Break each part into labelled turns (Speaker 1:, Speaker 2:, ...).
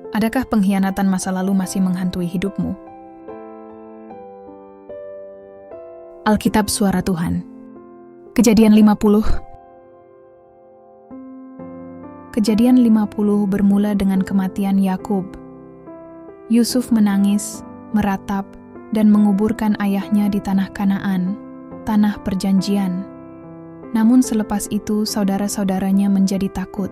Speaker 1: Adakah pengkhianatan masa lalu masih menghantui hidupmu? Alkitab Suara Tuhan. Kejadian 50. Kejadian 50 bermula dengan kematian Yakub. Yusuf menangis, meratap, dan menguburkan ayahnya di tanah Kanaan, tanah perjanjian. Namun selepas itu saudara-saudaranya menjadi takut.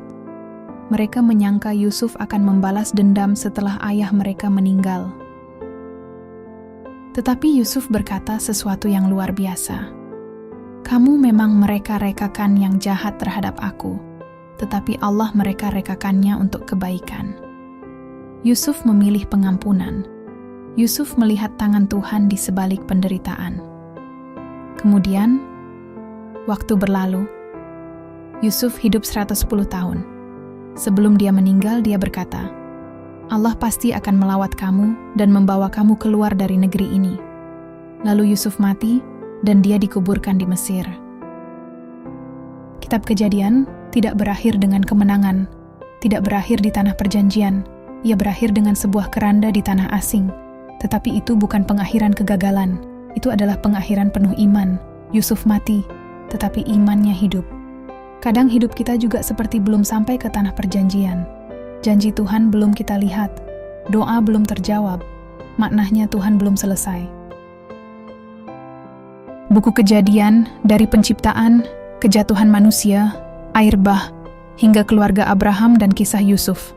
Speaker 1: Mereka menyangka Yusuf akan membalas dendam setelah ayah mereka meninggal. Tetapi Yusuf berkata sesuatu yang luar biasa. Kamu memang mereka-rekakan yang jahat terhadap aku, tetapi Allah mereka-rekakannya untuk kebaikan. Yusuf memilih pengampunan. Yusuf melihat tangan Tuhan di sebalik penderitaan. Kemudian, waktu berlalu. Yusuf hidup 110 tahun. Sebelum dia meninggal, dia berkata, Allah pasti akan melawat kamu dan membawa kamu keluar dari negeri ini. Lalu Yusuf mati dan dia dikuburkan di Mesir. Kitab Kejadian tidak berakhir dengan kemenangan, tidak berakhir di tanah perjanjian. Ia berakhir dengan sebuah keranda di tanah asing. Tetapi itu bukan pengakhiran kegagalan, itu adalah pengakhiran penuh iman. Yusuf mati, tetapi imannya hidup. Kadang hidup kita juga seperti belum sampai ke tanah perjanjian. Janji Tuhan belum kita lihat, doa belum terjawab, maknanya Tuhan belum selesai. Buku Kejadian dari penciptaan, kejatuhan manusia, air bah, hingga keluarga Abraham dan kisah Yusuf.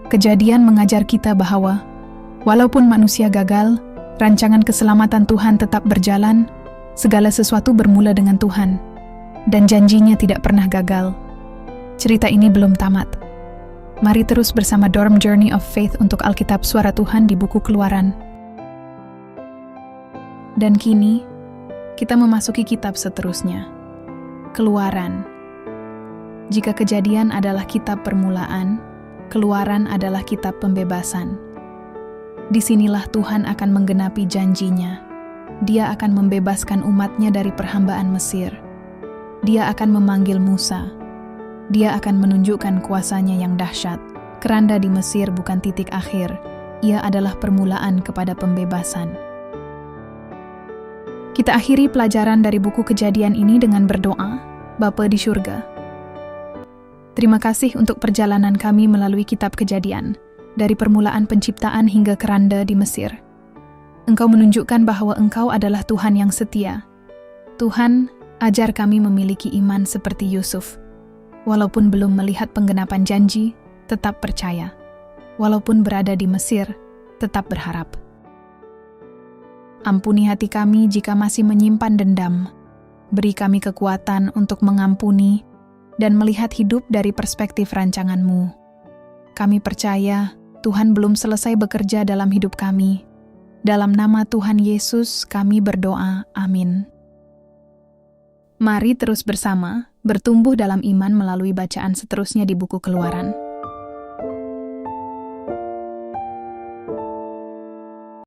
Speaker 1: Kejadian mengajar kita bahwa walaupun manusia gagal, rancangan keselamatan Tuhan tetap berjalan. Segala sesuatu bermula dengan Tuhan, dan janjinya tidak pernah gagal. Cerita ini belum tamat. Mari terus bersama Dorm Journey of Faith untuk Alkitab Suara Tuhan di buku Keluaran. Dan kini, kita memasuki kitab seterusnya, Keluaran. Jika Kejadian adalah kitab permulaan, Keluaran adalah kitab pembebasan. Disinilah Tuhan akan menggenapi janjinya. Dia akan membebaskan umatnya dari perhambaan Mesir. Dia akan memanggil Musa. Dia akan menunjukkan kuasanya yang dahsyat. Keranda di Mesir bukan titik akhir. Ia adalah permulaan kepada pembebasan. Kita akhiri pelajaran dari buku Kejadian ini dengan berdoa, Bapa di surga. Terima kasih untuk perjalanan kami melalui kitab Kejadian, dari permulaan penciptaan hingga keranda di Mesir. Engkau menunjukkan bahwa Engkau adalah Tuhan yang setia. Tuhan, ajar kami memiliki iman seperti Yusuf. Walaupun belum melihat penggenapan janji, tetap percaya. Walaupun berada di Mesir, tetap berharap. Ampuni hati kami jika masih menyimpan dendam. Beri kami kekuatan untuk mengampuni dan melihat hidup dari perspektif rancangan-Mu. Kami percaya Tuhan belum selesai bekerja dalam hidup kami. Dalam nama Tuhan Yesus kami berdoa, amin. Mari terus bersama bertumbuh dalam iman melalui bacaan seterusnya di buku Keluaran.